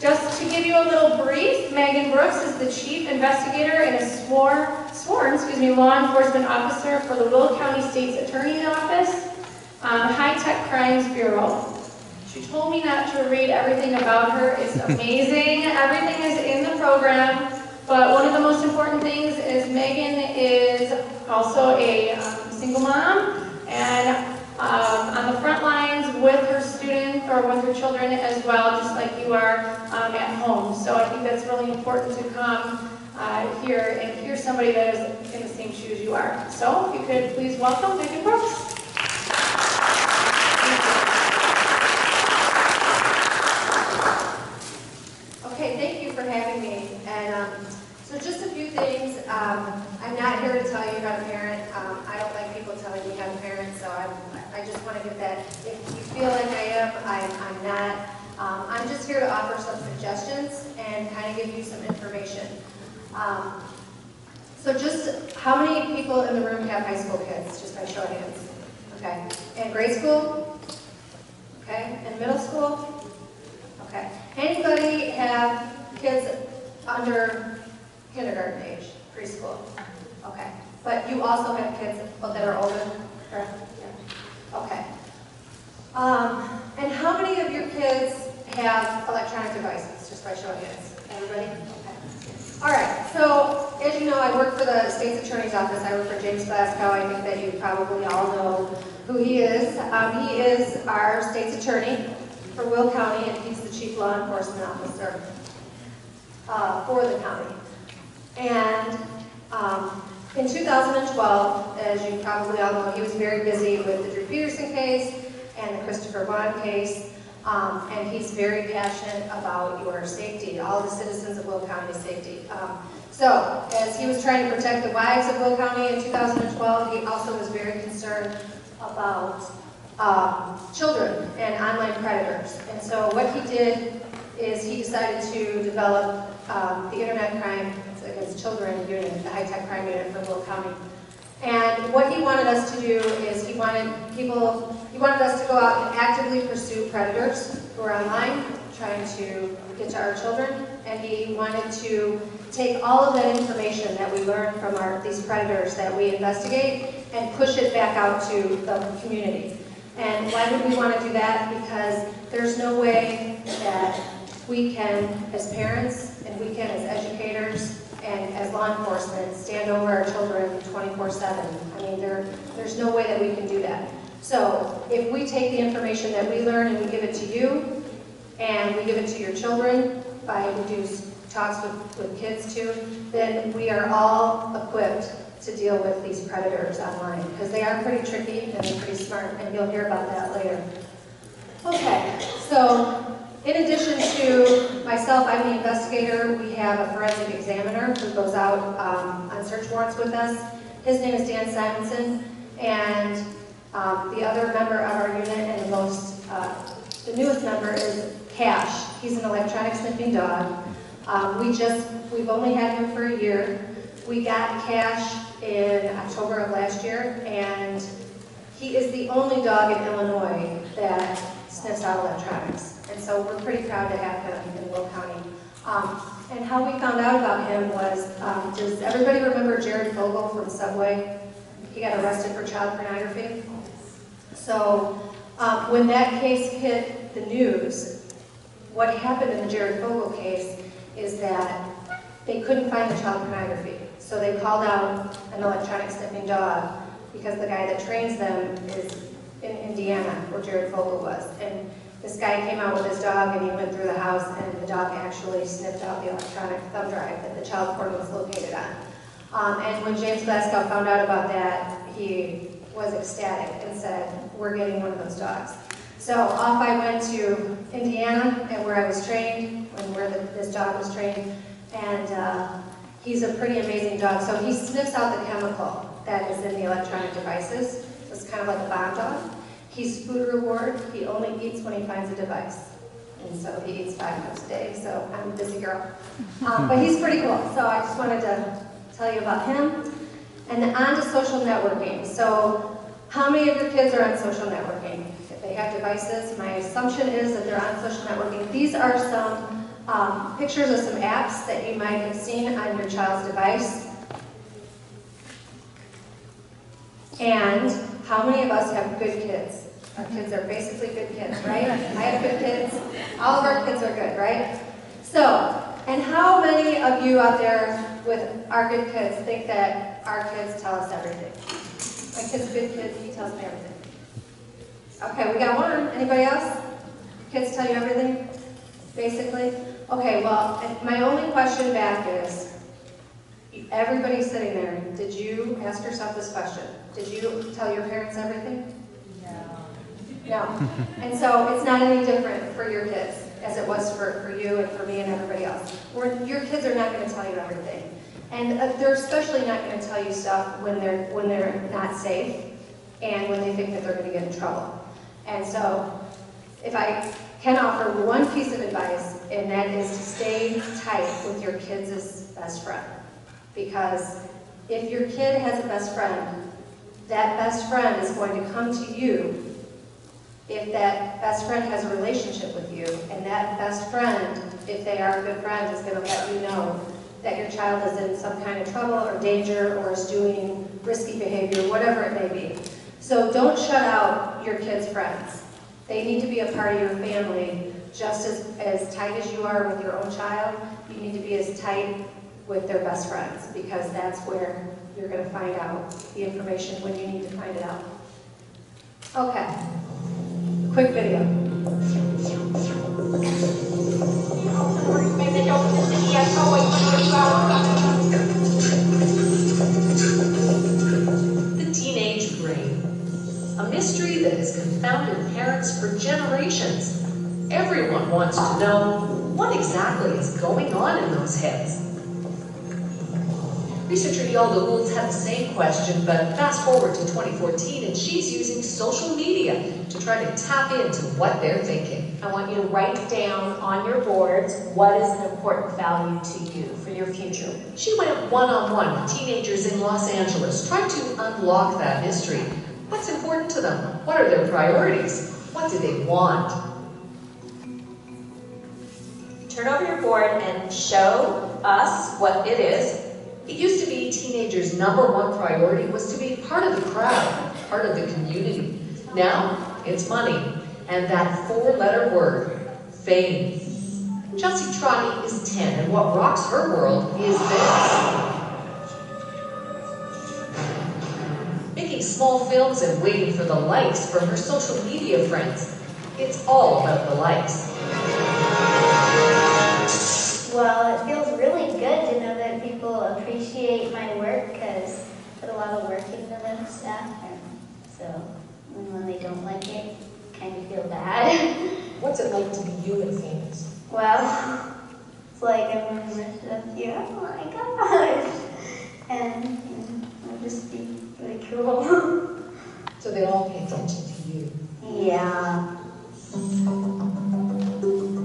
Just to give you a little brief, Megan Brooks is the chief investigator and a sworn law enforcement officer for the Will County State's Attorney's Office, High Tech Crimes Bureau. She told me not to read everything about her. It's amazing. Everything is in the program. But one of the most important things is Megan is also a single mom and on the front lines with her students or with her children as well, just like you are at home. So I think that's really important to come here and hear somebody that is in the same shoes you are. So if you could please welcome Megan Brooks. Okay, thank you for having me. And so just a few things. I'm not here to tell you how to parent. I don't like people telling me how to parent, so I just want to get that. If you feel like I am, I'm not. I'm just here to offer some suggestions and kind of give you some information. So just how many people in the room have high school kids, just by show of hands? Okay. And grade school? Okay. And middle school? Okay. Anybody have kids under kindergarten age, preschool? Okay. But you also have kids that are older? Correct? Yeah. Okay. And how many of your kids have electronic devices, just by show of hands? Everybody? Okay. All right, so as you know, I work for the State's Attorney's Office. I work for James Glasgow. I think that you probably all know who he is. He is our state's attorney for Will County, and he's the chief law enforcement officer for the county. And in 2012, as you probably all know, he was very busy with the Drew Peterson case and the Christopher Vaughn case. And he's very passionate about your safety, all the citizens of Will County's safety. So, as he was trying to protect the lives of Will County in 2012, he also was very concerned about children and online predators. And so what he did is he decided to develop the Internet Crime Against Children unit, the High Tech Crime Unit for Will County. And what he wanted us to do is he wanted us to go out and actively pursue predators who are online, trying to get to our children. And he wanted to take all of that information that we learn from these predators that we investigate and push it back out to the community. And why would we want to do that? Because there's no way that we can, as parents, and we can as educators, and as law enforcement, stand over our children 24/7. I mean, there's no way that we can do that. So if we take the information that we learn and we give it to you, and we give it to your children by we do talks with kids too, then we are all equipped to deal with these predators online, because they are pretty tricky and they're pretty smart, and you'll hear about that later. Okay, so in addition to myself, I'm the investigator. We have a forensic examiner who goes out on search warrants with us. His name is Dan Simonson, and the other member of our unit and the newest member is Cash. He's an electronic sniffing dog. We've only had him for a year. We got Cash in October of last year, and he is the only dog in Illinois that sniffs out electronics. And so we're pretty proud to have him in Will County. And how we found out about him was, does everybody remember Jared Fogle from Subway? He got arrested for child pornography. So when that case hit the news, what happened in the Jared Fogle case is that they couldn't find the child pornography. So they called out an electronic sniffing dog because the guy that trains them is in Indiana, where Jared Fogle was. And this guy came out with his dog and he went through the house, and the dog actually sniffed out the electronic thumb drive that the child porn was located on. And when James Glasgow found out about that, he was ecstatic and said, we're getting one of those dogs. So off I went to Indiana, and where I was trained, and where this dog was trained, and he's a pretty amazing dog. So he sniffs out the chemical that is in the electronic devices. So it's kind of like a bomb dog. He's food reward. He only eats when he finds a device. And so he eats 5 times a day, so I'm a busy girl. But he's pretty cool, so I just wanted to tell you about him. And then on to social networking. So how many of your kids are on social networking? If they have devices, my assumption is that they're on social networking. These are some pictures of some apps that you might have seen on your child's device. And how many of us have good kids? Our kids are basically good kids, right? I have good kids. All of our kids are good, right? So, and how many of you out there with our good kids think that our kids tell us everything? My kid's a good kid, he tells me everything. Okay, we got one. Anybody else? Kids tell you everything, basically? Okay, well, my only question back is, everybody sitting there, did you ask yourself this question? Did you tell your parents everything? No. And so it's not any different for your kids as it was for you and for me and everybody else. Your kids are not going to tell you everything. And they're especially not going to tell you stuff when they're not safe and when they think that they're going to get in trouble. And so if I can offer one piece of advice, and that is to stay tight with your kids' best friend. Because if your kid has a best friend, that best friend is going to come to you if that best friend has a relationship with you, and that best friend, if they are a good friend, is going to let you know that your child is in some kind of trouble or danger or is doing risky behavior, whatever it may be. So don't shut out your kids' friends. They need to be a part of your family just as tight as you are with your own child. You need to be as tight with their best friends, because that's where you're going to find out the information when you need to find it out. Okay. Quick video. The teenage brain. A mystery that has confounded parents for generations. Everyone wants to know what exactly is going on in those heads. Researcher Yolda Woods had the same question, but fast forward to 2014 and she's using social media to try to tap into what they're thinking. I want you to write down on your boards what is an important value to you for your future. She went one-on-one with teenagers in Los Angeles, trying to unlock that mystery. What's important to them? What are their priorities? What do they want? Turn over your board and show us what it is. It used to be teenagers' #1 priority was to be part of the crowd, part of the community. Now, it's money, and that 4-letter word, fame. Chelsea Trotty is 10, and what rocks her world is this. Making small films and waiting for the likes from her social media friends. It's all about the likes. Well, it feels really good to know that people appreciate my work, because I put a lot of work into them stuff, and so when they don't like it, I kind of feel bad. What's it like to be you and famous? Well, it's like I'm in with you, oh my gosh, and I'll just be really cool. So they all pay attention to you. Yeah.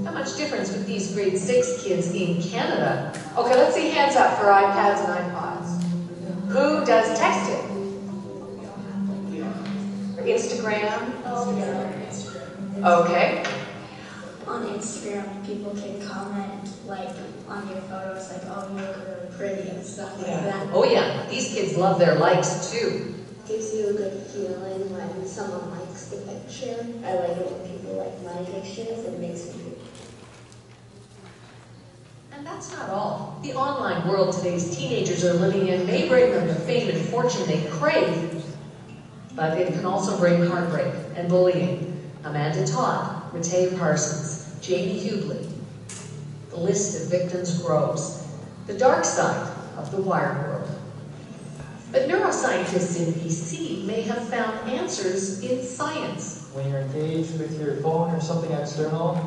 Not much difference with these grade 6 kids in Canada. Okay, let's see hands up for iPads and iPods. Who does texting? Or Instagram? Okay. On Instagram, people can comment like on your photos, like, oh, you look really pretty and stuff like that. Oh yeah, these kids love their likes too. Gives you a good feeling when someone likes the picture. I like it when people like my pictures. It makes me feel. And that's not all. The online world today's teenagers are living in may bring them the fame and fortune they crave, but it can also bring heartbreak and bullying. Amanda Todd, Mattea Parsons, Jamie Hubley. The list of victims grows. The dark side of the wired world. But neuroscientists in BC may have found answers in science. When you're engaged with your phone or something external,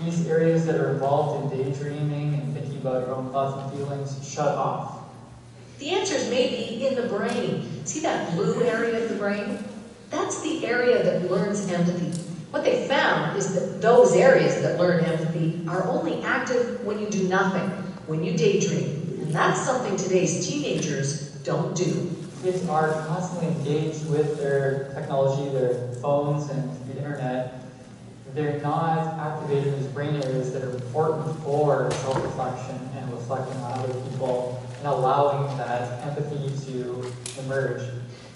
these areas that are involved in daydreaming and thinking about your own thoughts and feelings shut off. The answers may be in the brain. See that blue area of the brain? That's the area that learns empathy. What they found is that those areas that learn empathy are only active when you do nothing, when you daydream. And that's something today's teenagers don't do. Kids are constantly engaged with their technology, their phones and the internet. they're not activating these brain areas that are important for self-reflection and reflecting on other people and allowing that empathy to emerge.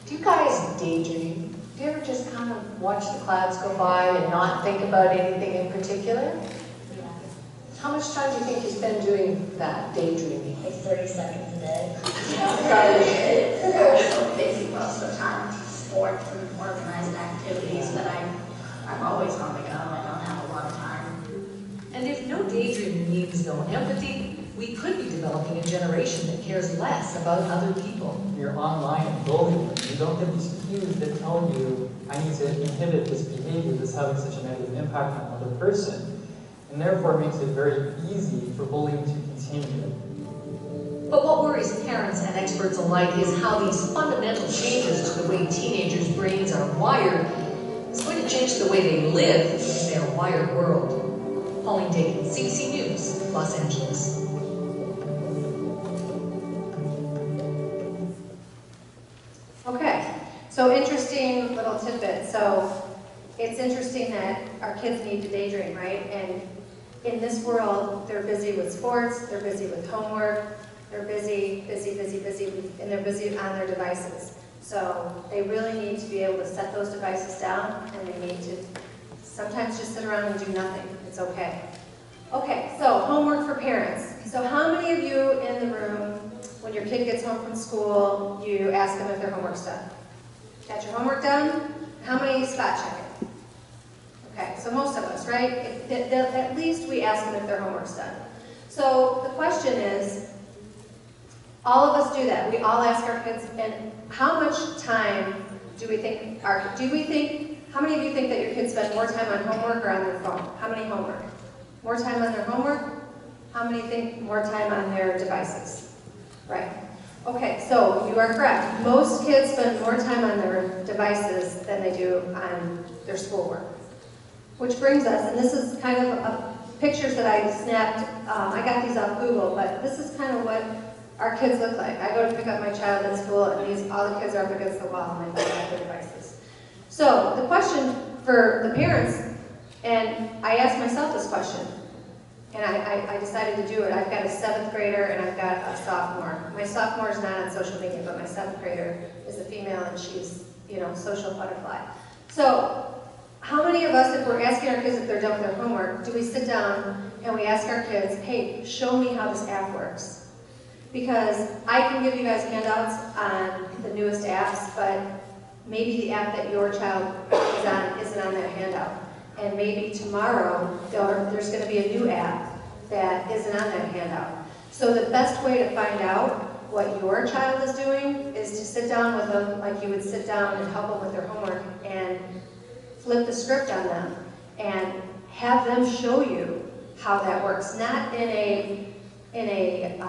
Do you guys daydream? Do you ever just kind of watch the clouds go by and not think about anything in particular? Yeah. How much time do you think you spend doing that, daydreaming? Like 30 seconds a day. I'm so busy most of the time with sports and organized activities that I'm always on the go. I don't have a lot of time. And if no daydreaming means no empathy, we could be developing a generation that cares less about other people. You're online and bullying. You don't get these cues that tell you, I need to inhibit this behavior that's having such a negative impact on another person. And therefore it makes it very easy for bullying to continue. But what worries parents and experts alike is how these fundamental changes to the way teenagers' brains are wired is going to change the way they live in their wired world. Pauline Dakin, CBC News, Los Angeles. Okay, so interesting little tidbit. So it's interesting that our kids need to daydream, right? And in this world, they're busy with sports, they're busy with homework, they're busy, and they're busy on their devices. So they really need to be able to set those devices down, and they need to sometimes just sit around and do nothing. It's okay. Okay, so homework for parents. So how many of you in the room, when your kid gets home from school, you ask them if their homework's done? Got your homework done? How many spot check it? Okay, so most of us, right? At least we ask them if their homework's done. So the question is, all of us do that. We all ask our kids, and how much time do we think, how many of you think that your kids spend more time on homework or on their phone? How many homework? More time on their homework? How many think more time on their devices? Right. Okay, so you are correct. Most kids spend more time on their devices than they do on their schoolwork. Which brings us, and this is kind of pictures that I snapped, I got these off Google, but this is kind of what our kids look like. I go to pick up my child at school, and all the kids are up against the wall, and they have their devices. So the question for the parents, and I asked myself this question, and I decided to do it. I've got a 7th grader and I've got a sophomore. My sophomore is not on social media, but my 7th grader is a female, and she's, social butterfly. So how many of us, if we're asking our kids if they're done with their homework, do we sit down and we ask our kids, hey, show me how this app works? Because I can give you guys handouts on the newest apps, but maybe the app that your child is on isn't on that handout. And maybe tomorrow there's going to be a new app that isn't on that handout. So the best way to find out what your child is doing is to sit down with them like you would sit down and help them with their homework and flip the script on them and have them show you how that works. Not in a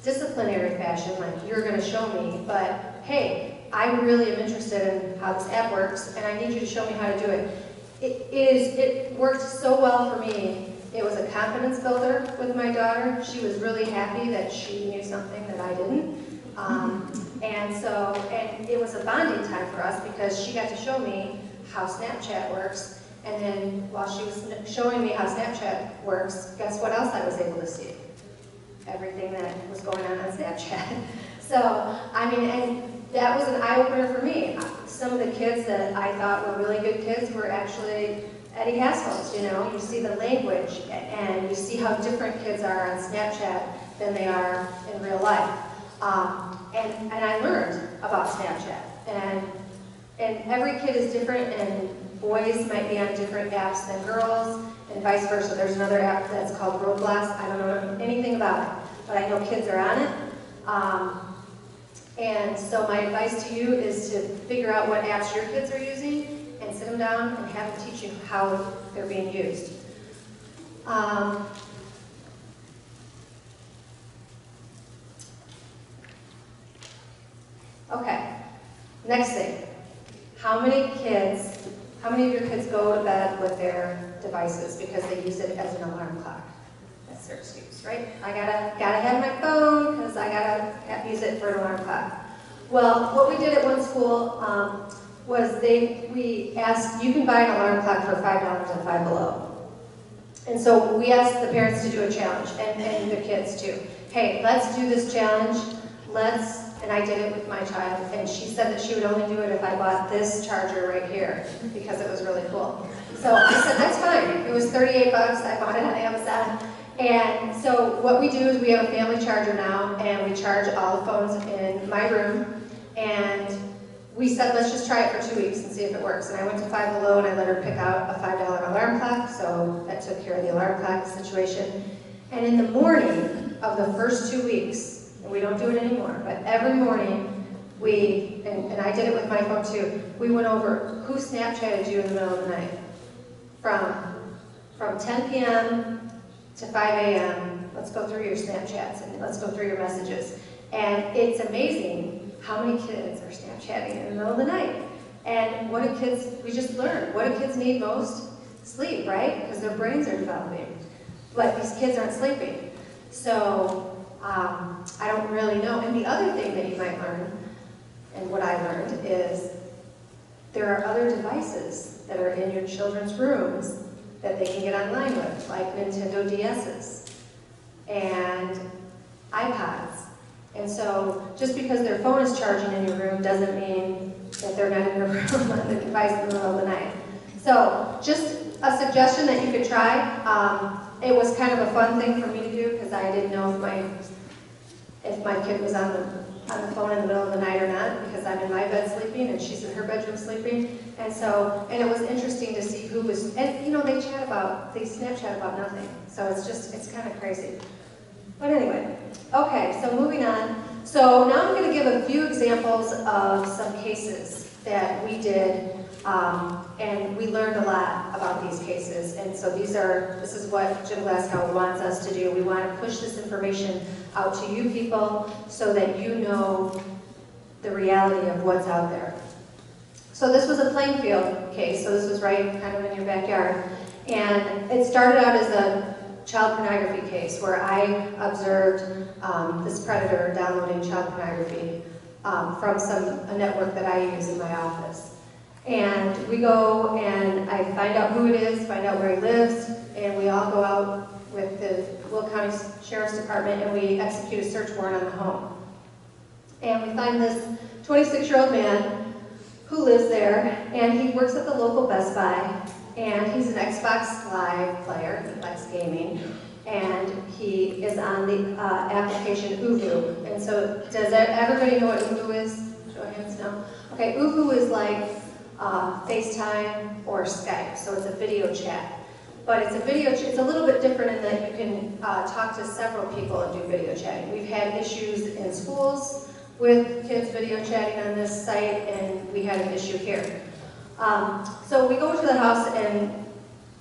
disciplinary fashion, like you're going to show me, but hey, I really am interested in how this app works, and I need you to show me how to do it. It worked so well for me. It was a confidence builder with my daughter. She was really happy that she knew something that I didn't. And it was a bonding time for us because she got to show me how Snapchat works. And then while she was showing me how Snapchat works, guess what else I was able to see? Everything that was going on Snapchat. So, and that was an eye-opener for me. Some of the kids that I thought were really good kids were actually Eddie Hassels, You see the language, and you see how different kids are on Snapchat than they are in real life. And I learned about Snapchat. And every kid is different, and boys might be on different apps than girls, and vice versa. There's another app that's called Roblox. I don't know anything about it, but I know kids are on it. And so my advice to you is to figure out what apps your kids are using and sit them down and have them teach you how they're being used. Okay, next thing. How many of your kids go to bed with their devices because they use it as an alarm clock? That's their excuse, right? I gotta have my phone because I gotta use it for an alarm clock. Well, what we did at one school, was we asked, you can buy an alarm clock for $5 at Five Below. And so we asked the parents to do a challenge, and the kids too. Hey, let's do this challenge. And I did it with my child, and she said that she would only do it if I bought this charger right here, because it was really cool. So I said, that's fine. It was 38 bucks. I bought it on Amazon. And so what we do is we have a family charger now, and we charge all the phones in my room. And we said, let's just try it for 2 weeks and see if it works. And I went to Five Below, and I let her pick out a $5 alarm clock, so that took care of the alarm clock situation. And in the morning of the first 2 weeks, and we don't do it anymore, but every morning, and I did it with my phone too, we went over who Snapchatted you in the middle of the night. From 10 p.m. to 5 a.m., let's go through your Snapchats and let's go through your messages. And it's amazing how many kids are Snapchatting in the middle of the night. And what do kids, we just learned, what do kids need most? Sleep, right? Because their brains are developing. But these kids aren't sleeping. So, I don't really know. And the other thing that you might learn, and what I learned, is there are other devices that are in your children's rooms that they can get online with, like Nintendo DS's and iPods. And so just because their phone is charging in your room doesn't mean that they're not in your room on the device in the middle of the night. So just a suggestion that you could try. It was kind of a fun thing for me to do because I didn't know if my kid was on the phone in the middle of the night or not, because I'm in my bed sleeping and she's in her bedroom sleeping. And it was interesting to see who was, and you know, they Snapchat about nothing. So it's kind of crazy. But anyway, okay, so moving on. So now I'm going to give a few examples of some cases that we did, and we learned a lot about these cases. And so this is what Jim Glasgow wants us to do. We want to push this information out to you people so that you know the reality of what's out there. So this was a Plainfield case, so this was right kind of in your backyard. And it started out as a child pornography case where I observed this predator downloading child pornography from a network that I use in my office. And we go and I find out who it is, find out where he lives, and we all go out with the Will County Sheriff's Department and we execute a search warrant on the home. And we find this 26-year-old man who lives there, and he works at the local Best Buy, and he's an Xbox Live player, he likes gaming, and he is on the application Uvu. And so does everybody know what Uvu is? Show of hands, no? Okay, Uvu is like FaceTime or Skype, so it's a video chat. But it's a little bit different in that you can talk to several people and do video chatting. We've had issues in schools with kids video chatting on this site, and we had an issue here. So we go to the house, and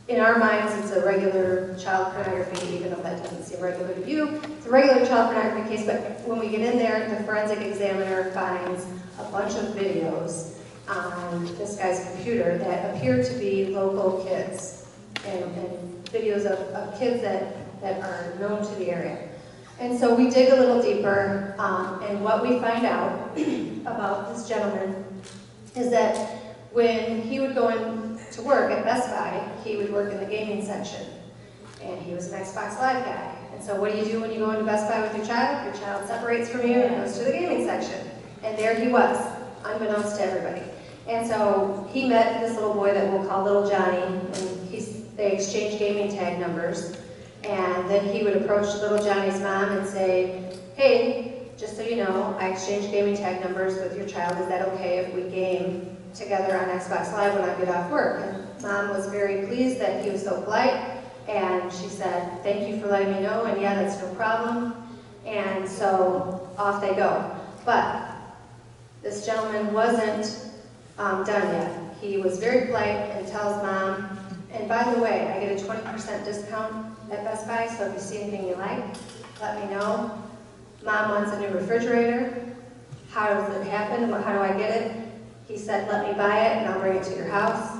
in our minds, it's a regular child pornography, even though that doesn't seem regular to you. It's a regular child pornography case, but when we get in there, the forensic examiner finds a bunch of videos on this guy's computer that appear to be local kids, and videos of kids that are known to the area. And so we dig a little deeper, and what we find out about this gentleman is that when he would go in to work at Best Buy, he would work in the gaming section. And he was an Xbox Live guy. And so what do you do when you go into Best Buy with your child? Your child separates from you and goes to the gaming section. And there he was, unbeknownst to everybody. And so he met this little boy that we'll call Little Johnny, and they exchanged gaming tag numbers. And then he would approach Little Johnny's mom and say, hey, just so you know, I exchanged gaming tag numbers with your child. Is that okay if we game together on Xbox Live when I get off work? And Mom was very pleased that he was so polite, and she said, thank you for letting me know, and yeah, that's no problem. And so off they go. But this gentleman wasn't done yet. He was very polite and tells Mom, and by the way, I get a 20% discount at Best Buy, so if you see anything you like, let me know. Mom wants a new refrigerator. How does it happen? How do I get it? He said, let me buy it and I'll bring it to your house.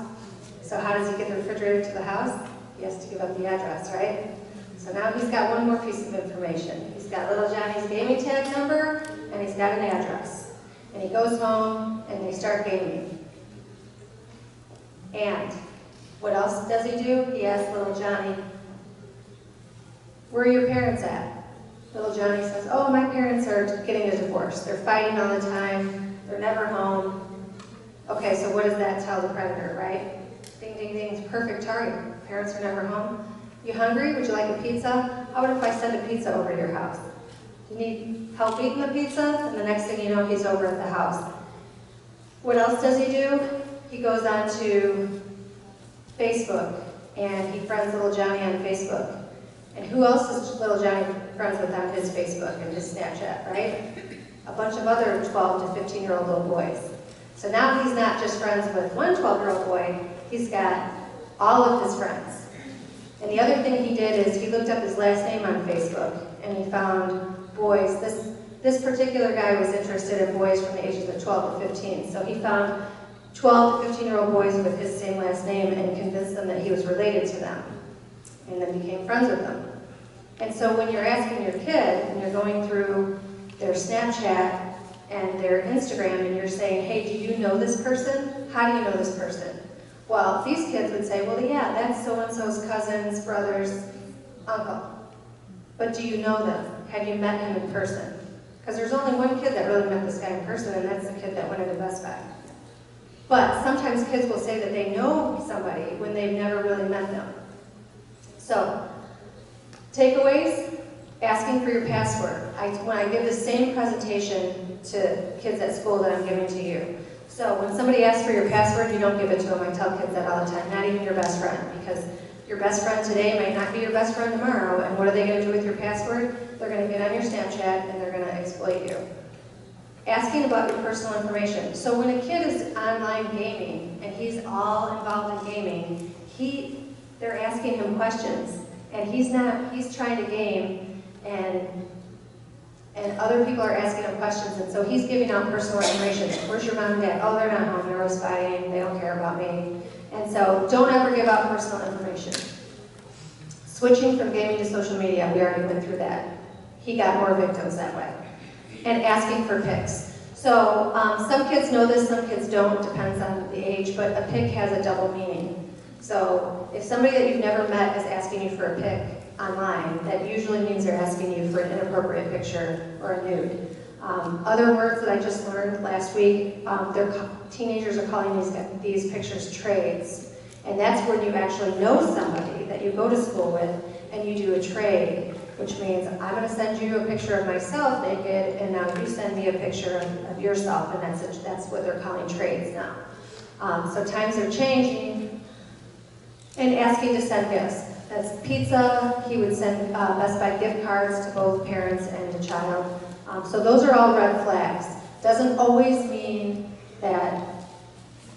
So how does he get the refrigerator to the house? He has to give up the address, right? So now he's got one more piece of information. He's got Little Johnny's gaming tag number, and he's got an address. And he goes home and they start gaming. And what else does he do? He asks little Johnny, where are your parents at? Little Johnny says, oh, my parents are getting a divorce. They're fighting all the time. They're never home. Okay, so what does that tell the predator, right? Ding, ding, ding, it's perfect target. Parents are never home. You hungry? Would you like a pizza? How about if I send a pizza over to your house? You need help eating the pizza? And the next thing you know, he's over at the house. What else does he do? He goes on to Facebook, and he friends little Johnny on Facebook. And who else is little Johnny friends with on his Facebook and his Snapchat, right? A bunch of other 12 to 15-year-old little boys. So now he's not just friends with one 12-year-old boy, he's got all of his friends. And the other thing he did is he looked up his last name on Facebook, and he found boys. This particular guy was interested in boys from the ages of 12 to 15. So he found 12 to 15-year-old boys with his same last name and convinced them that he was related to them, and then became friends with them. And so when you're asking your kid, and you're going through their Snapchat and their Instagram, and you're saying, hey, do you know this person? How do you know this person? Well, these kids would say, well, yeah, that's so-and-so's cousin's brother's uncle. But do you know them? Have you met him in person? Because there's only one kid that really met this guy in person, and that's the kid that went into Best Buy. But sometimes kids will say that they know somebody when they've never really met them. So, takeaways, asking for your password. When I give the same presentation to kids at school that I'm giving to you. So when somebody asks for your password, you don't give it to them. I tell kids that all the time, not even your best friend, because your best friend today might not be your best friend tomorrow, and what are they going to do with your password? They're going to get on your Snapchat and they're going to exploit you. Asking about your personal information. So when a kid is online gaming, and he's all involved in gaming, they're asking him questions, and he's trying to game, and other people are asking him questions, and so he's giving out personal information. Where's your mom and dad? Oh, they're not home, they're always fighting, they don't care about me. And so don't ever give out personal information. Switching from gaming to social media, we already went through that. He got more victims that way. And asking for pics. So some kids know this, some kids don't, depends on the age, but a pic has a double meaning. So if somebody that you've never met is asking you for a pic online, that usually means they're asking you for an inappropriate picture or a nude. Other words that I just learned last week, teenagers are calling these pictures trades. And that's when you actually know somebody that you go to school with and you do a trade, which means I'm going to send you a picture of myself naked, and now you send me a picture of yourself, and that's what they're calling trades now. So times are changing, and asking to send gifts. That's pizza. He would send Best Buy gift cards to both parents and the child. So those are all red flags. Doesn't always mean that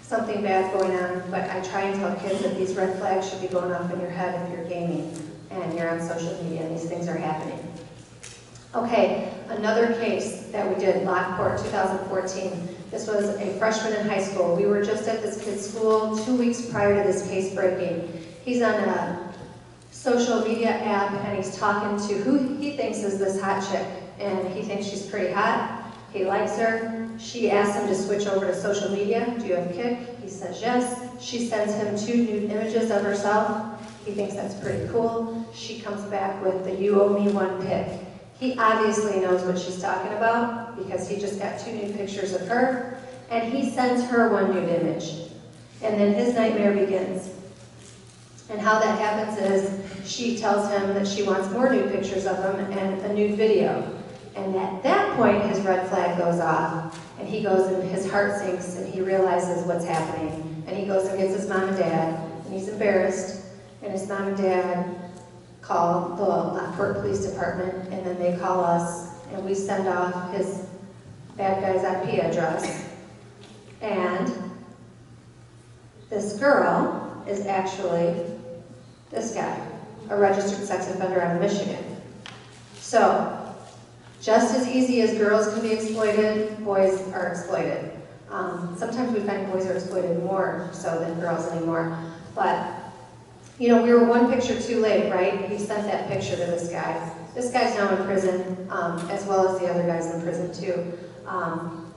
something bad's going on, but I try and tell kids that these red flags should be going off in your head if you're gaming and you're on social media and these things are happening. Okay, another case that we did, Lockport, 2014. This was a freshman in high school. We were just at this kid's school 2 weeks prior to this case breaking. He's on a social media app and he's talking to who he thinks is this hot chick. And he thinks she's pretty hot. He likes her. She asks him to switch over to social media. Do you have Kik? He says yes. She sends him 2 nude images of herself. He thinks that's pretty cool. She comes back with the you owe me one pic. He obviously knows what she's talking about because he just got 2 nude pictures of her, and he sends her 1 nude image. And then his nightmare begins. And how that happens is she tells him that she wants more nude pictures of him and a nude video. And at that point, his red flag goes off, and he goes and his heart sinks, and he realizes what's happening. And he goes and gets his mom and dad, and he's embarrassed, and his mom and dad call the Lockport Police Department, and then they call us, and we send off his bad guy's IP address. And this girl is actually this guy, a registered sex offender out of Michigan. So, just as easy as girls can be exploited, boys are exploited. Sometimes we find boys are exploited more so than girls anymore. But, you know, we were 1 picture too late, right? He sent that picture to this guy. This guy's now in prison, as well as the other guys in prison too.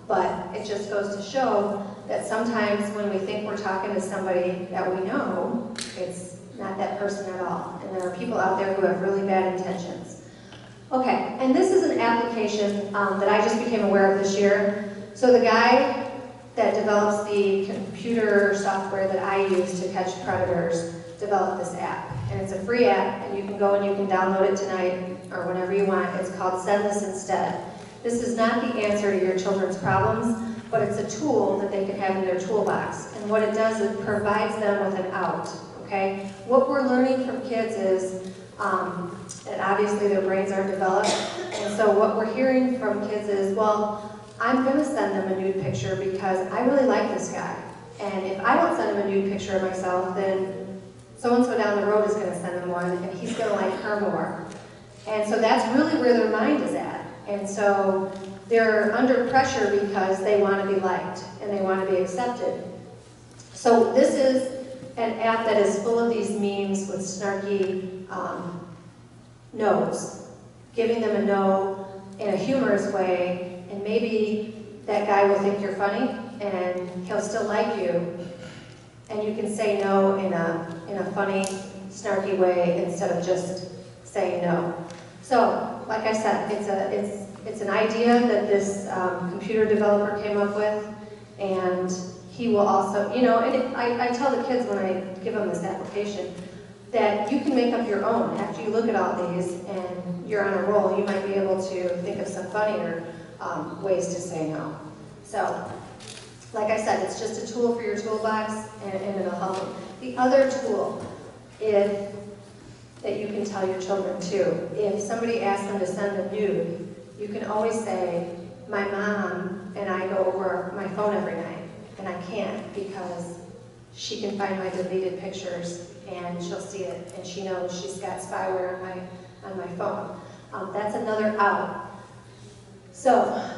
But it just goes to show that sometimes when we think we're talking to somebody that we know, it's not that person at all. And there are people out there who have really bad intentions. Okay, and this is an application that I just became aware of this year. So the guy that develops the computer software that I use to catch predators developed this app. And it's a free app, and you can go and you can download it tonight or whenever you want. It's called Send This Instead. This is not the answer to your children's problems, but it's a tool that they can have in their toolbox. And what it does is it provides them with an out, okay? What we're learning from kids is, and obviously their brains aren't developed, and so what we're hearing from kids is, well, I'm gonna send them a nude picture because I really like this guy. And if I don't send him a nude picture of myself, then so-and-so down the road is gonna send him one, and he's gonna like her more. And so that's really where their mind is at. And so they're under pressure because they want to be liked and they want to be accepted. So this is an app that is full of these memes with snarky no's, giving them a no in a humorous way, and maybe that guy will think you're funny and he'll still like you, and you can say no in a funny, snarky way instead of just saying no. So, like I said, it's an idea that this computer developer came up with, and he will also, you know, and I tell the kids when I give them this application that you can make up your own. After you look at all these and you're on a roll, you might be able to think of some funnier ways to say no. So, like I said, it's just a tool for your toolbox, and it'll help them. The other tool is that you can tell your children too. If somebody asks them to send a nude, you can always say, my mom and I go over my phone every night, and I can't because she can find my deleted pictures and she'll see it, and she knows she's got spyware on my phone. That's another out. So,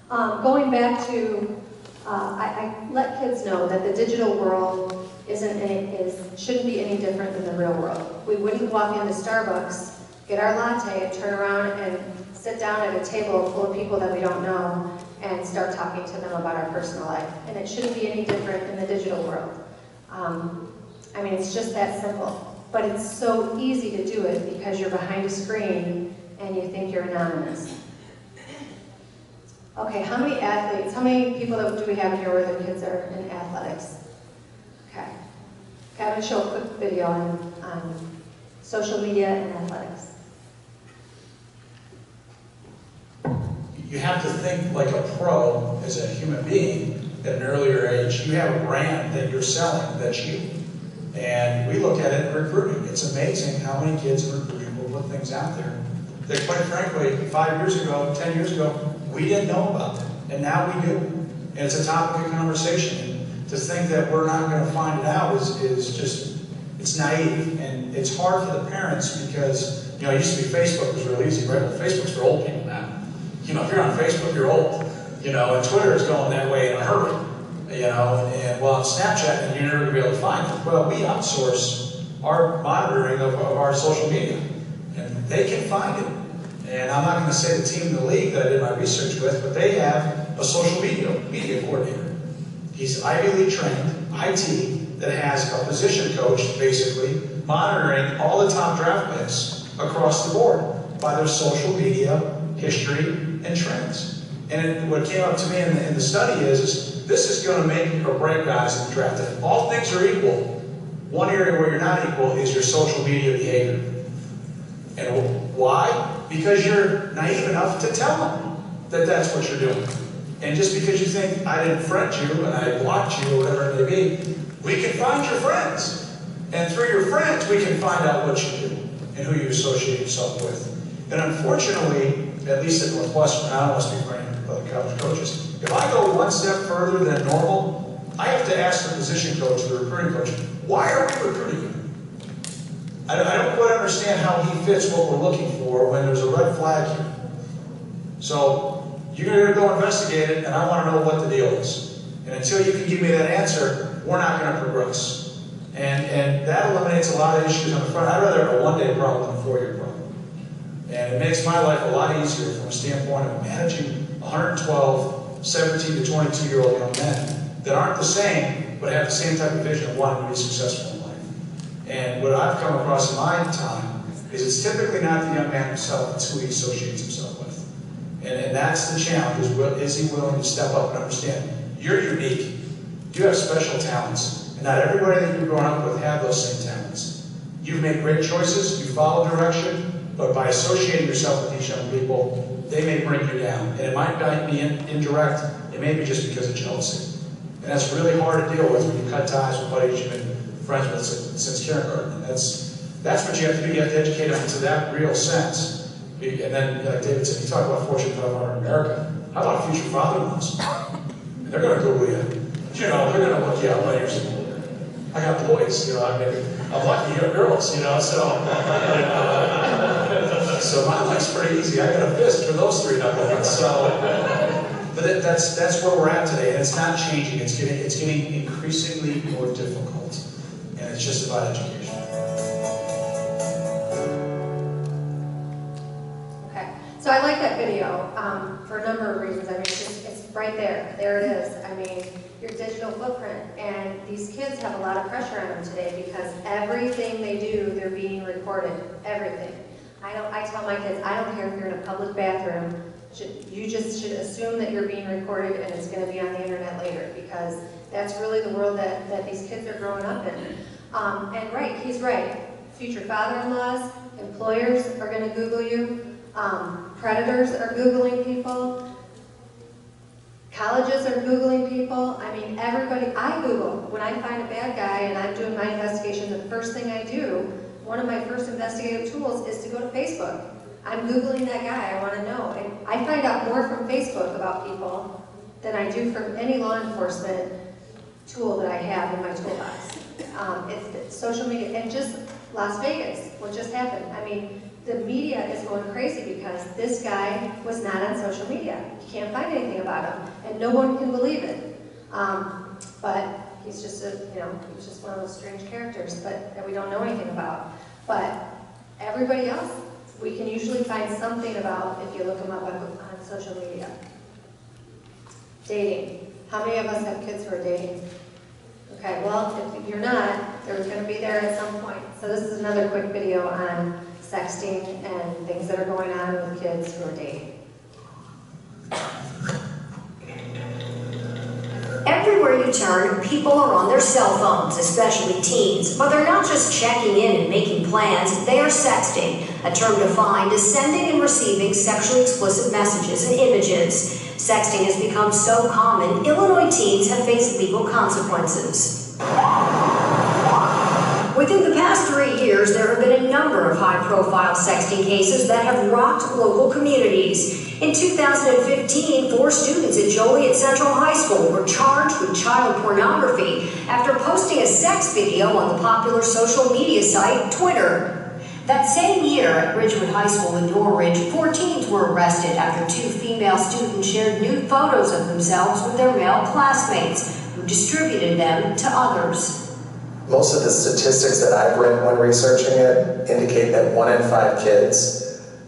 going back to, I let kids know that the digital world shouldn't be any different than the real world. We wouldn't walk into Starbucks, get our latte, and turn around and sit down at a table full of people that we don't know and start talking to them about our personal life. And it shouldn't be any different in the digital world. I mean, it's just that simple. But it's so easy to do it because you're behind a screen and you think you're anonymous. Okay, how many athletes, how many people do we have here where their kids are in athletics? Okay. I'm going to show a quick video on social media and athletics. You have to think like a pro as a human being at an earlier age. You have a brand that you're selling, that's you. And we look at it in recruiting. It's amazing how many kids in recruiting will put things out there that, quite frankly, 5 years ago, 10 years ago, we didn't know about them. And now we do. And it's a topic of conversation. And to think that we're not going to find it out is just, it's naive. And it's hard for the parents because, you know, it used to be Facebook was real easy, right? Well, Facebook's for old people now. You know, if you're on Facebook, you're old. You know, and Twitter is going that way in a hurry. You know, and well, on Snapchat, and you're never going to be able to find it. Well, we outsource our monitoring of our social media, and they can find it. And I'm not going to say the team in the league that I did my research with, but they have a social media coordinator. He's Ivy League trained, IT, that has a position coach, basically, monitoring all the top draft picks across the board by their social media history and trends. And what came up to me in the study is this is going to make or break guys in the draft. If all things are equal, one area where you're not equal is your social media behavior. And why? Because you're naive enough to tell them that that's what you're doing. And just because you think I didn't friend you and I blocked you or whatever it may be, we can find your friends. And through your friends, we can find out what you do and who you associate yourself with. And unfortunately, at least at Northwestern, I don't want to speak for any other college coaches, if I go one step further than normal, I have to ask the position coach, the recruiting coach, why are we recruiting you? I don't quite understand how he fits what we're looking for when there's a red flag here. So you're going to go investigate it, and I want to know what the deal is. And until you can give me that answer, we're not going to progress. And that eliminates a lot of issues on the front. I'd rather have a one-day problem than a 4-year problem. And it makes my life a lot easier from a standpoint of managing 112 17 to 22-year-old young men that aren't the same, but have the same type of vision of wanting to be successful in life. And what I've come across in my time is it's typically not the young man himself, it's who he associates himself with. And that's the challenge, is he willing to step up and understand, you're unique, you have special talents, and not everybody that you've grown up with have those same talents. You've made great choices, you follow direction, but by associating yourself with these young people, they may bring you down. And it might not be indirect, it may be just because of jealousy. And that's really hard to deal with when you cut ties with buddies you've been friends with since kindergarten. And that's what you have to do. You have to educate them into that real sense. And then, like David said, you talk about Fortune 500 in America. How about future father-in-laws? They're going to Google you. You know, they're going to look you up later. I got boys, you know, I mean, I'm lucky you have girls, you know, so. So my life's pretty easy. I got a fist for those three knuckleheads. So, but that's where we're at today, and it's not changing. It's getting increasingly more difficult, and it's just about education. Okay, so I like that video for a number of reasons. I mean, it's right there. There it is. I mean, your digital footprint, and these kids have a lot of pressure on them today because everything they do, they're being recorded. Everything. I tell my kids, I don't care if you're in a public bathroom, you just should assume that you're being recorded and it's going to be on the internet later, because that's really the world that these kids are growing up in. And right, he's right. Future father-in-laws, employers are going to Google you. Predators are Googling people. Colleges are Googling people. I mean, everybody, I Google. When I find a bad guy and I'm doing my investigation, the first thing I do, one of my first investigative tools is to go to Facebook. I'm Googling that guy, I want to know. And I find out more from Facebook about people than I do from any law enforcement tool that I have in my toolbox. It's social media, and just Las Vegas, what just happened. I mean, the media is going crazy because this guy was not on social media. You can't find anything about him, and no one can believe it. But he's just he's just one of those strange characters, that we don't know anything about. But everybody else, we can usually find something about if you look them up on social media. Dating. How many of us have kids who are dating? Okay, well, if you're not, they're going to be there at some point. So this is another quick video on sexting and things that are going on with kids who are dating. Everywhere you turn, people are on their cell phones, especially teens. But they're not just checking in and making plans, they are sexting, a term defined as sending and receiving sexually explicit messages and images. Sexting has become so common, Illinois teens have faced legal consequences. Within the past 3 years, there have been a number of high-profile sexting cases that have rocked local communities. In 2015, 4 students at Joliet Central High School were charged with child pornography after posting a sex video on the popular social media site Twitter. That same year at Ridgewood High School in Norridge, 4 teens were arrested after 2 female students shared nude photos of themselves with their male classmates, who distributed them to others. Most of the statistics that I've read when researching it indicate that 1 in 5 kids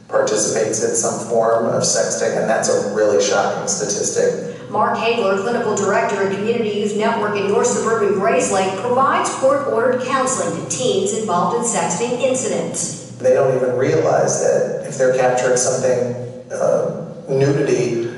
participates in some form of sexting, and that's a really shocking statistic. Mark Hagler, Clinical Director at Community Youth Network in North Suburban Grayslake, provides court-ordered counseling to teens involved in sexting incidents. They don't even realize that if they're capturing something, nudity,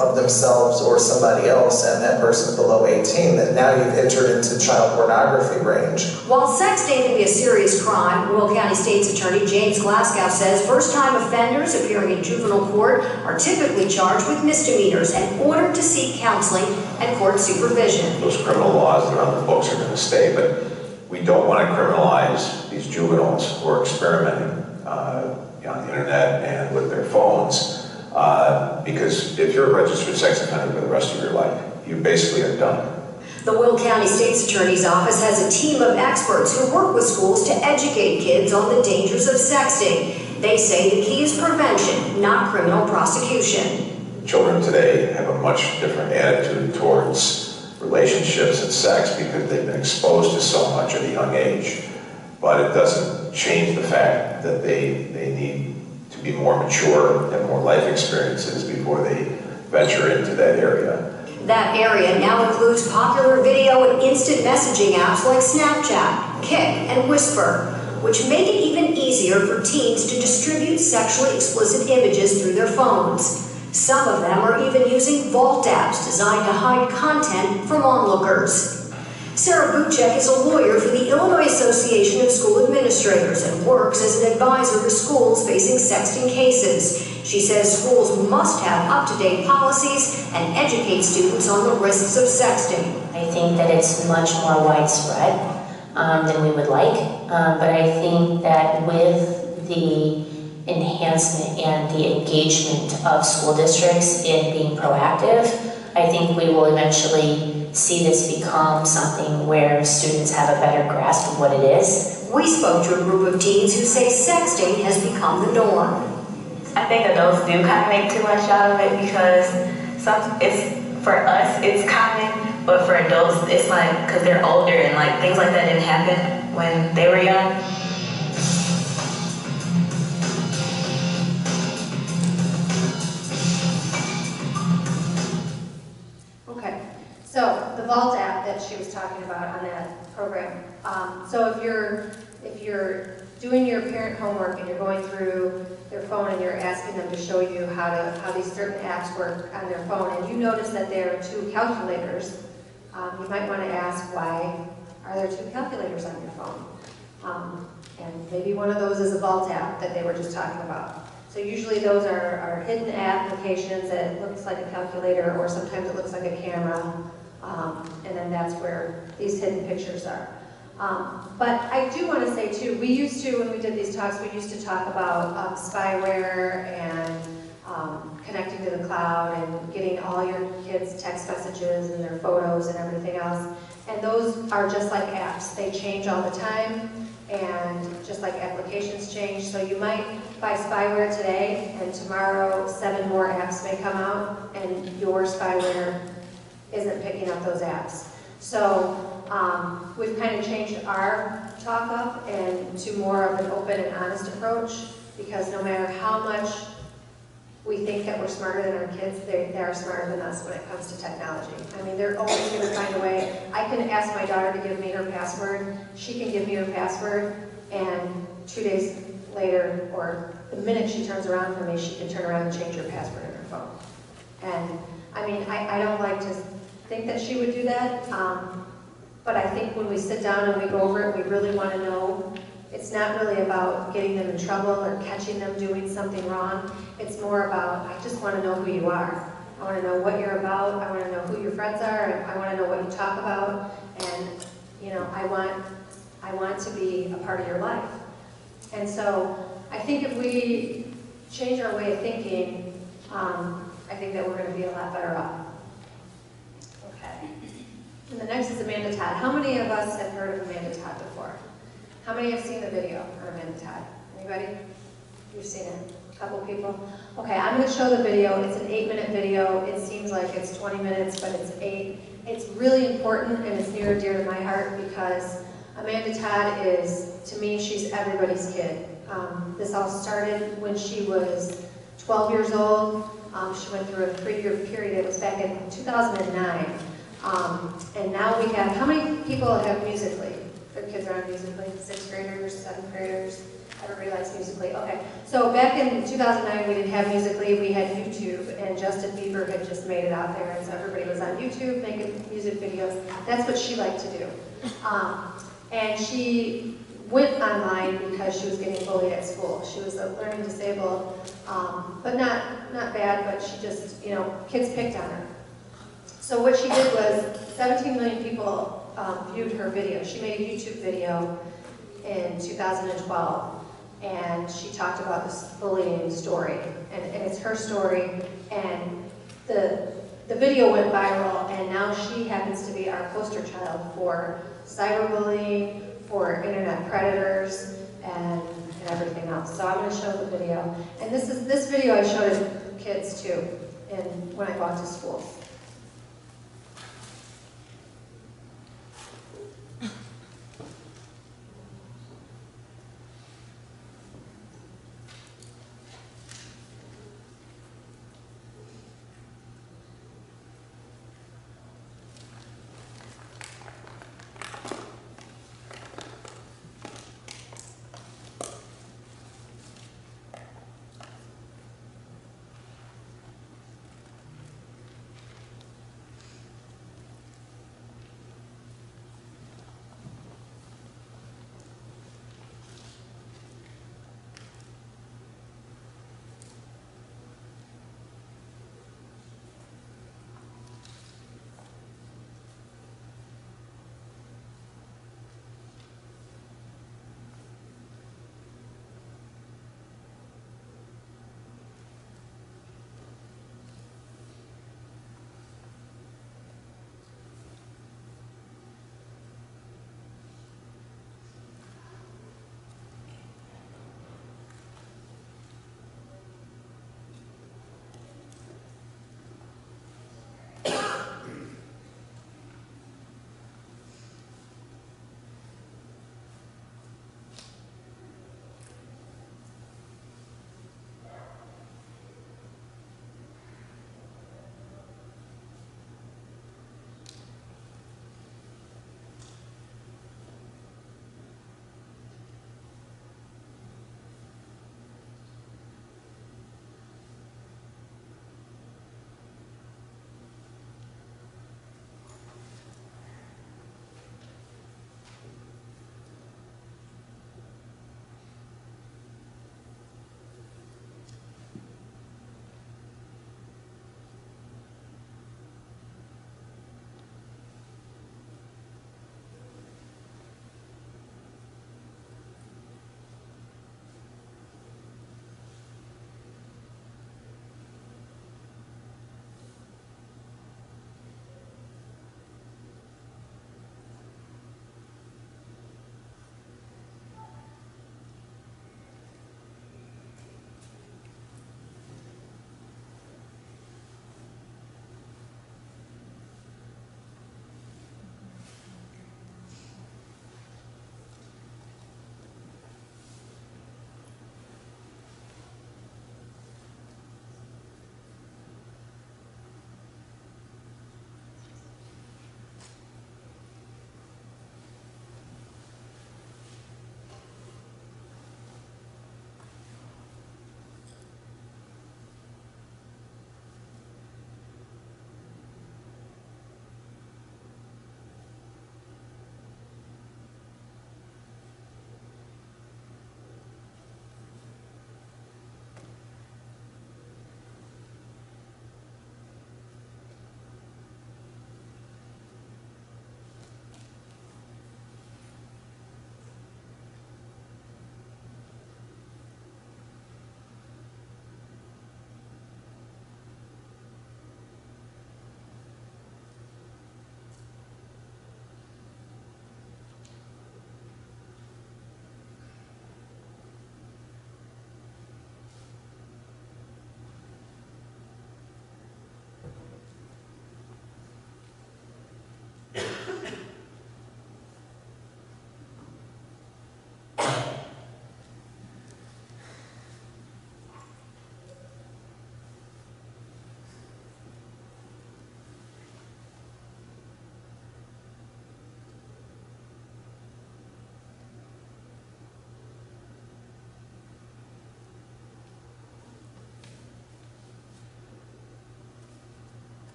of themselves or somebody else, and that person's below 18, that now you've entered into child pornography range. While sexting can be a serious crime, Will County State's Attorney James Glasgow says first-time offenders appearing in juvenile court are typically charged with misdemeanors and ordered to seek counseling and court supervision. Those criminal laws that are on the books are going to stay, but we don't want to criminalize these juveniles who are experimenting on the internet and with their phones. Because if you're a registered sex offender for the rest of your life, you basically are done. The Will County State's Attorney's Office has a team of experts who work with schools to educate kids on the dangers of sexting. They say the key is prevention, not criminal prosecution. Children today have a much different attitude towards relationships and sex because they've been exposed to so much at a young age. But it doesn't change the fact that they need to be more mature and more life experiences before they venture into that area. That area now includes popular video and instant messaging apps like Snapchat, Kik, and Whisper, which make it even easier for teens to distribute sexually explicit images through their phones. Some of them are even using vault apps designed to hide content from onlookers. Sarah Buchek is a lawyer for the Illinois Association of School Administrators and works as an advisor to schools facing sexting cases. She says schools must have up-to-date policies and educate students on the risks of sexting. I think that it's much more widespread than we would like, but I think that with the enhancement and the engagement of school districts in being proactive, I think we will eventually see this become something where students have a better grasp of what it is. We spoke to a group of teens who say sexting has become the norm. I think adults do kind of make too much out of it because for us it's common, but for adults it's like because they're older and like things like that didn't happen when they were young. Okay, so the Vault app that she was talking about on that program. So if you're doing your parent homework and you're going through their phone and you're asking them to show you how these certain apps work on their phone, and you notice that there are 2 calculators, you might want to ask, why are there 2 calculators on your phone? And maybe one of those is a Vault app that they were just talking about. So usually those are hidden applications that looks like a calculator, or sometimes it looks like a camera, and then that's where these hidden pictures are. But I do want to say too, we used to, when we did these talks, we used to talk about spyware and connecting to the cloud and getting all your kids' text messages and their photos and everything else. And those are just like apps. They change all the time, and just like applications change. So you might buy spyware today, and tomorrow 7 more apps may come out, and your spyware isn't picking up those apps. So we've kind of changed our talk up and to more of an open and honest approach, because no matter how much we think that we're smarter than our kids, they are smarter than us when it comes to technology. I mean, they're always going to find a way. I can ask my daughter to give me her password, she can give me her password, and 2 days later, or the minute she turns around for me, she can turn around and change her password in her phone. And I mean, I don't like to think that she would do that, but I think when we sit down and we go over it, we really want to know. It's not really about getting them in trouble or catching them doing something wrong. It's more about, I just want to know who you are. I want to know what you're about. I want to know who your friends are. I want to know what you talk about. And, you know, I want to be a part of your life. And so I think if we change our way of thinking, I think that we're going to be a lot better off. Okay. And the next is Amanda Todd. How many of us have heard of Amanda Todd before? How many have seen the video on Amanda Todd? Anybody? You've seen it? A couple people? Okay, I'm going to show the video. It's an 8-minute video. It seems like it's 20 minutes, but it's 8. It's really important, and it's near and dear to my heart, because Amanda Todd is, to me, she's everybody's kid. This all started when she was 12 years old. She went through a 3-year period. It was back in 2009. And now we have, how many people have Musical.ly? Their kids are on Musical.ly, 6th graders, 7th graders. Everybody likes Musical.ly. Okay, so back in 2009, we didn't have Musical.ly, we had YouTube, and Justin Bieber had just made it out there, and so everybody was on YouTube making music videos. That's what she liked to do. And she went online because she was getting bullied at school. She was learning disabled, but not bad, but she just, you know, kids picked on her. So what she did was, 17 million people viewed her video. She made a YouTube video in 2012, and she talked about this bullying story, and it's her story, and the video went viral, and now she happens to be our poster child for cyberbullying, for internet predators, and everything else. So I'm going to show the video, and this video I showed kids too, when I walked to school.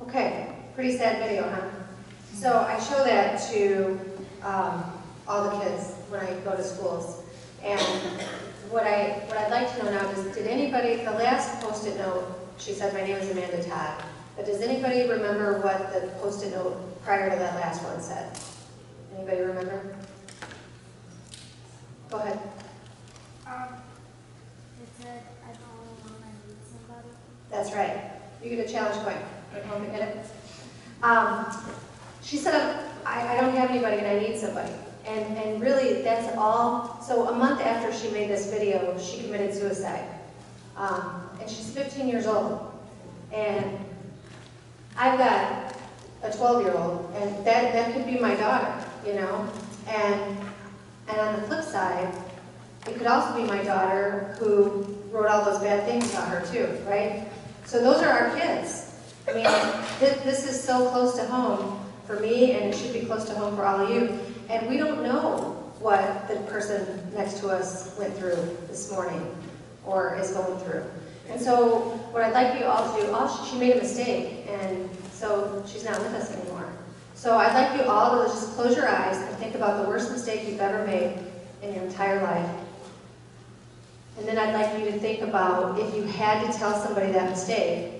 Okay, pretty sad video, huh? So I show that to all the kids when I go to schools. And what I'd like to know now is, did anybody, the last Post-it note, she said, my name is Amanda Todd, but does anybody remember what the Post-it note prior to that last one said? Anybody remember? Go ahead. It said, I don't want to meet somebody. That's right. You get a challenge point. Home to get it. She said, I don't have anybody and I need somebody. And really, that's all. So a month after she made this video, she committed suicide. And she's 15 years old. And I've got a 12-year-old, and that could be my daughter, you know? And on the flip side, it could also be my daughter who wrote all those bad things about her too, right? So those are our kids. I mean, this is so close to home for me, and it should be close to home for all of you. And we don't know what the person next to us went through this morning or is going through. And so what I'd like you all to do, she made a mistake, and so she's not with us anymore. So I'd like you all to just close your eyes and think about the worst mistake you've ever made in your entire life. And then I'd like you to think about, if you had to tell somebody that mistake,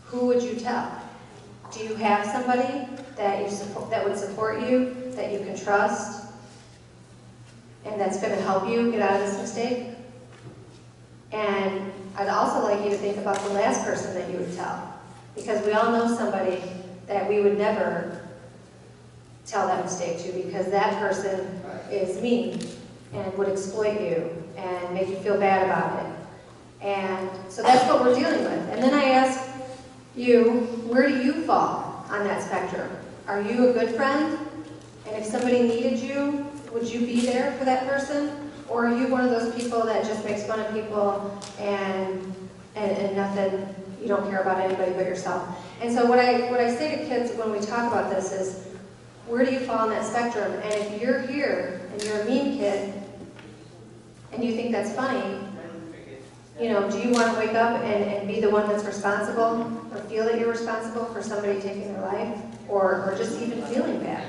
who would you tell? Do you have somebody that would support you, that you can trust, and that's going to help you get out of this mistake? And I'd also like you to think about the last person that you would tell, because we all know somebody that we would never tell that mistake to, because that person is mean and would exploit you and make you feel bad about it. And so that's what we're dealing with. And then I ask you, where do you fall on that spectrum? Are you a good friend? And if somebody needed you, would you be there for that person? Or are you one of those people that just makes fun of people and nothing, you don't care about anybody but yourself? And so what I say to kids when we talk about this is, where do you fall on that spectrum? And if you're here and you're a mean kid and you think that's funny, you know, do you want to wake up and be the one that's responsible, or feel that you're responsible for somebody taking their life, or just even feeling bad?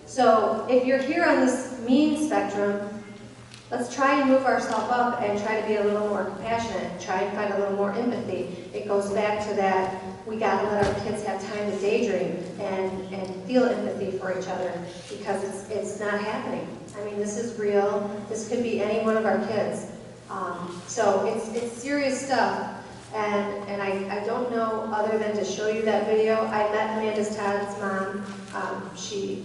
So if you're here on this mean spectrum, let's try and move ourselves up and try to be a little more compassionate, try and find a little more empathy. It goes back to that, we got to let our kids have time to daydream and feel empathy for each other, because it's not happening. I mean, this is real. This could be any one of our kids. So it's serious stuff, and I don't know other than to show you that video. I met Amanda Todd's mom. She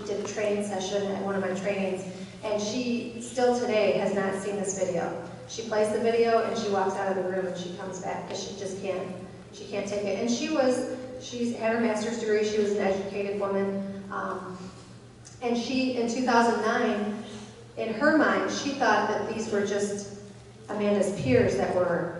did a training session at one of my trainings, and she still today has not seen this video. She plays the video and she walks out of the room and she comes back because she just can't take it. And she's had her master's degree. She was an educated woman, and she, in 2009, in her mind, she thought that these were just Amanda's peers that were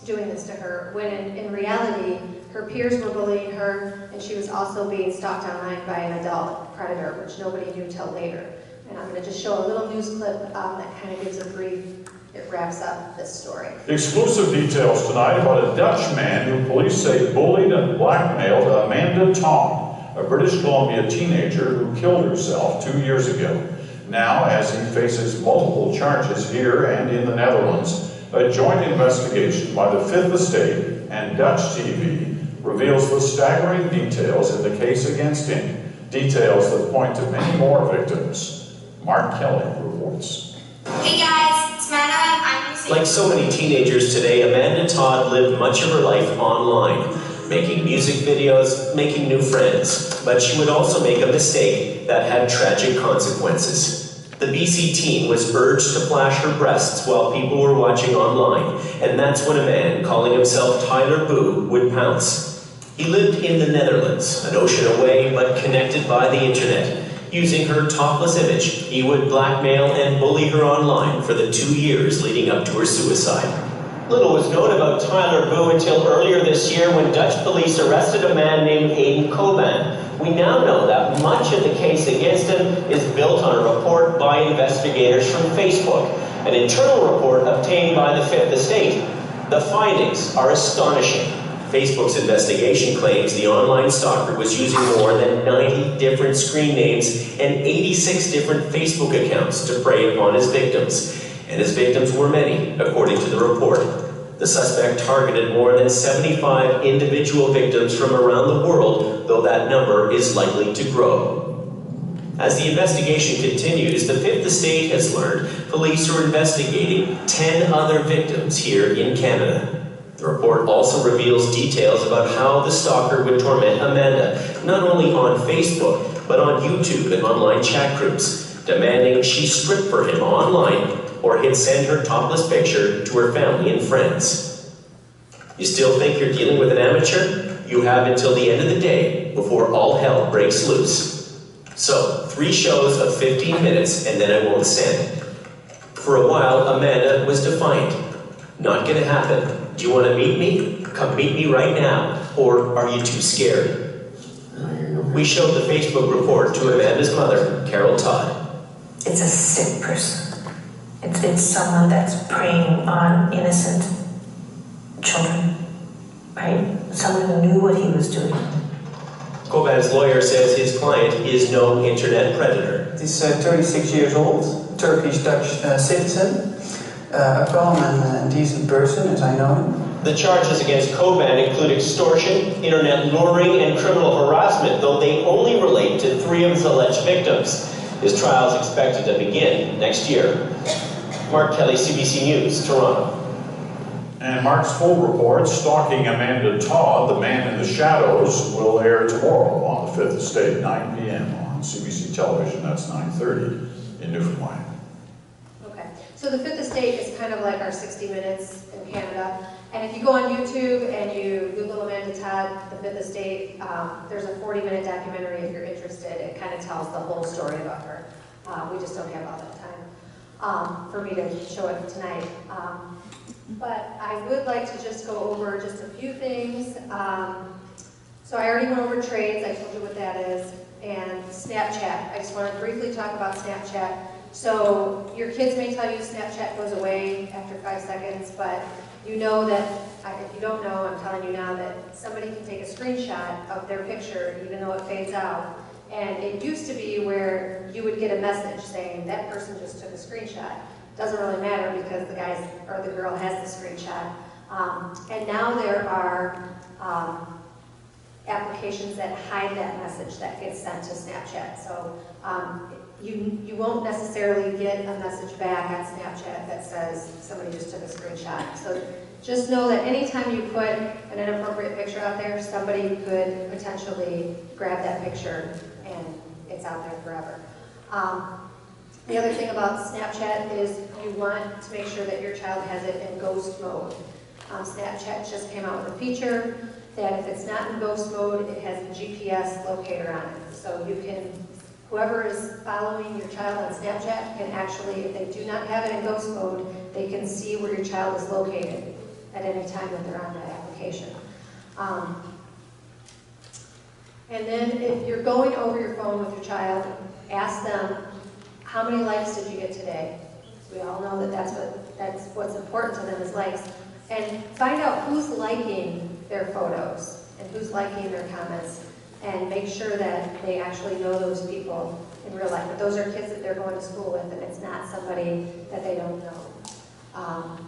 doing this to her, when in reality, her peers were bullying her, and she was also being stalked online by an adult predator, which nobody knew till later. And I'm going to just show a little news clip that kind of gives a brief, it wraps up this story. Exclusive details tonight about a Dutch man who police say bullied and blackmailed Amanda Todd, a British Columbia teenager who killed herself 2 years ago. Now, as he faces multiple charges here and in the Netherlands, a joint investigation by the Fifth Estate and Dutch TV reveals the staggering details in the case against him, details that point to many more victims. Mark Kelly reports. Hey guys, it's Manna. I'm Like so many teenagers today, Amanda Todd lived much of her life online, making music videos, making new friends. But she would also make a mistake that had tragic consequences. The BC teen was urged to flash her breasts while people were watching online, and that's when a man calling himself Tyler Boo would pounce. He lived in the Netherlands, an ocean away but connected by the internet. Using her topless image, he would blackmail and bully her online for the 2 years leading up to her suicide. Little was known about Tyler Boo until earlier this year when Dutch police arrested a man named Aiden Coban. We now know that much of the case against him is built on a report by investigators from Facebook, an internal report obtained by the Fifth Estate. The findings are astonishing. Facebook's investigation claims the online stalker was using more than 90 different screen names and 86 different Facebook accounts to prey upon his victims. And his victims were many, according to the report. The suspect targeted more than 75 individual victims from around the world, though that number is likely to grow. As the investigation continues, the Fifth Estate has learned police are investigating 10 other victims here in Canada. The report also reveals details about how the stalker would torment Amanda, not only on Facebook, but on YouTube and online chat groups, demanding she strip for him online or he'd send her topless picture to her family and friends. You still think you're dealing with an amateur? You have until the end of the day before all hell breaks loose. So, 3 shows of 15 minutes and then I won't send. For a while, Amanda was defiant. Not gonna happen. Do you want to meet me? Come meet me right now. Or are you too scared? We showed the Facebook report to Amanda's mother, Carol Todd. It's a sick person. It's someone that's preying on innocent children, right? Someone who knew what he was doing. Koban's lawyer says his client is no internet predator. He's 36 years old, Turkish-Dutch citizen, a calm and decent person, as I know him. The charges against Koban include extortion, internet luring, and criminal harassment, though they only relate to 3 of his alleged victims. His trial is expected to begin next year. Mark Kelly, CBC News, Toronto. And Mark's full report, Stalking Amanda Todd, the Man in the Shadows, will air tomorrow on the Fifth Estate, 9 p.m. on CBC Television. That's 9:30 in Newfoundland. Okay, so the Fifth Estate is kind of like our 60 Minutes in Canada. And if you go on YouTube and you Google Amanda Todd, the Fifth Estate, there's a 40-minute documentary if you're interested. It kind of tells the whole story about her. We just don't have all that time for me to show it tonight. But I would like to just go over just a few things. So I already went over trades, I told you what that is, and Snapchat. I just want to briefly talk about Snapchat. So your kids may tell you Snapchat goes away after 5 seconds, but you know that, if you don't know, I'm telling you now that somebody can take a screenshot of their picture even though it fades out. And it used to be where you would get a message saying that person just took a screenshot. Doesn't really matter because the guy or the girl has the screenshot. And now there are applications that hide that message that gets sent to Snapchat. So you won't necessarily get a message back on Snapchat that says somebody just took a screenshot. So just know that anytime you put an inappropriate picture out there, somebody could potentially grab that picture and it's out there forever. The other thing about Snapchat is you want to make sure that your child has it in ghost mode. Snapchat just came out with a feature that if it's not in ghost mode, it has a GPS locator on it. So you can, whoever is following your child on Snapchat can actually, if they do not have it in ghost mode, they can see where your child is located at any time that they're on that application. And then if you're going over your phone with your child, ask them, how many likes did you get today? So we all know that that's what's important to them is likes. And find out who's liking their photos and who's liking their comments and make sure that they actually know those people in real life. But those are kids that they're going to school with and it's not somebody that they don't know.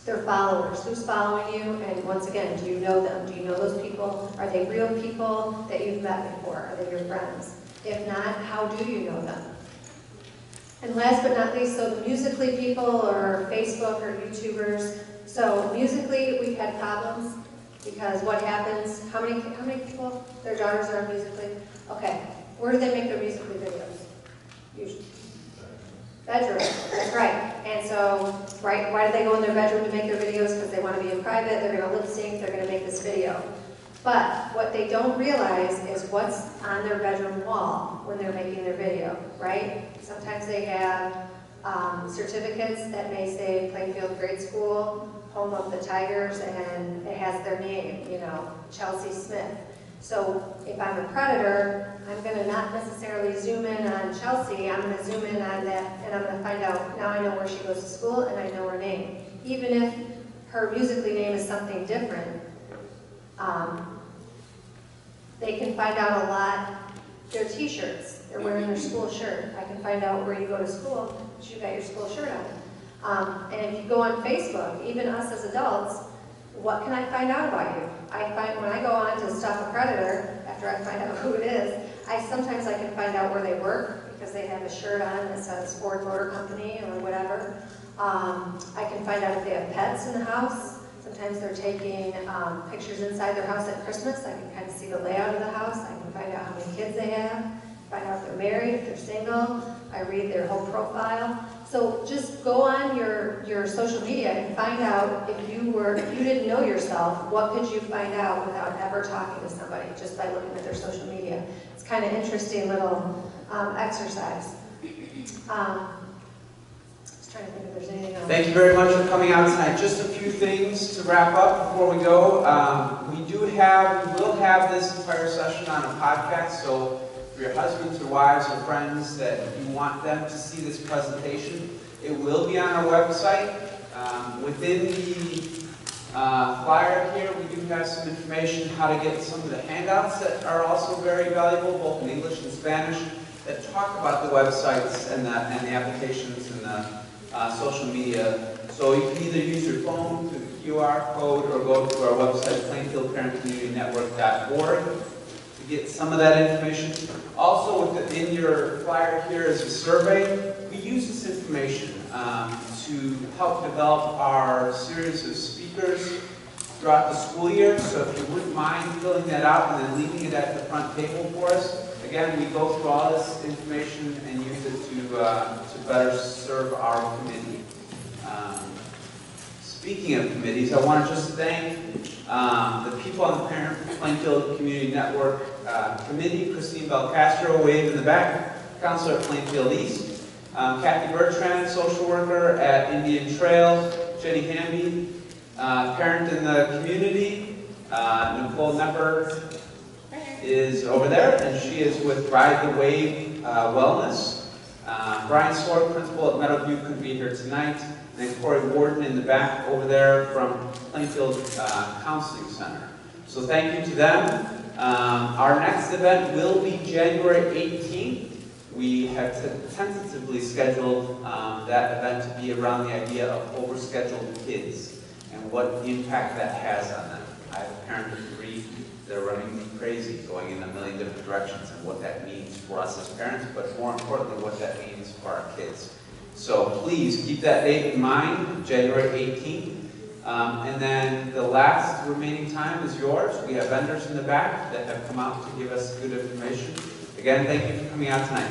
They're followers. Who's following you? And once again, do you know them? Do you know those people? Are they real people that you've met before? Are they your friends? If not, how do you know them? And last but not least, so the Musical.ly people or Facebook or YouTubers. So Musical.ly, we've had problems because what happens, how many people, their daughters are on Musical.ly? Okay, where do they make their Musical.ly videos? Usually. Bedroom, that's right. And so, right, why do they go in their bedroom to make their videos? Because they want to be in private, they're going to lip sync, they're going to make this video. But what they don't realize is what's on their bedroom wall when they're making their video, right? Sometimes they have certificates that may say Plainfield Grade School, home of the Tigers, and it has their name, you know, Chelsea Smith. So if I'm a predator, I'm going to not necessarily zoom in on Chelsea, I'm going to zoom in on that, and I'm going to find out, now I know where she goes to school, and I know her name. Even if her Musical.ly name is something different, they can find out a lot. Their t-shirts, they're wearing their school shirt. I can find out where you go to school, because you got your school shirt on. And if you go on Facebook, even us as adults, what can I find out about you? When I go on to Stop a Predator, after I find out who it is, sometimes I can find out where they work, because they have a shirt on that says Ford Motor Company or whatever. I can find out if they have pets in the house. Sometimes they're taking pictures inside their house at Christmas. I can kind of see the layout of the house. I can find out how many kids they have, find out if they're married, if they're single. I read their whole profile. So just go on your social media and find out if you didn't know yourself, what could you find out without ever talking to somebody, just by looking at their social media. It's kind of interesting little exercise. Trying to think if there's anything else. Thank you very much for coming out tonight. Just a few things to wrap up before we go. We will have this entire session on a podcast, so for your husbands or wives or friends that you want them to see this presentation, it will be on our website. Within the flyer here, we do have some information how to get some of the handouts that are also very valuable, both in English and Spanish, that talk about the websites and the applications and the social media. So you can either use your phone through the QR code or go to our website, plainfieldparentcommunitynetwork.org, to get some of that information. Also, in your flyer here is a survey. We use this information to help develop our series of speakers throughout the school year. So if you wouldn't mind filling that out and then leaving it at the front table for us. Again, we go through all this information and use it to better serve our committee. Speaking of committees, I want to just thank the people on the Plainfield Community Network Committee. Christine Belcastro, wave in the back, counselor at Plainfield East. Kathy Bertrand, social worker at Indian Trail. Jenny Hamby, parent in the community. Nicole Nepper is over there, and she is with Ride the Wave Wellness. Brian Sword, principal at Meadowview, couldn't be here tonight. And then Corey Warden in the back over there from Plainfield Counseling Center. So thank you to them. Our next event will be January 18th. We have tentatively scheduled that event to be around the idea of overscheduled kids and what impact that has on them. I have a parent of 3. They're running me crazy, going in a million different directions, and what that means for us as parents, but more importantly, what that means for our kids. So please keep that date in mind, January 18th. And then the last remaining time is yours. We have vendors in the back that have come out to give us good information. Again, thank you for coming out tonight.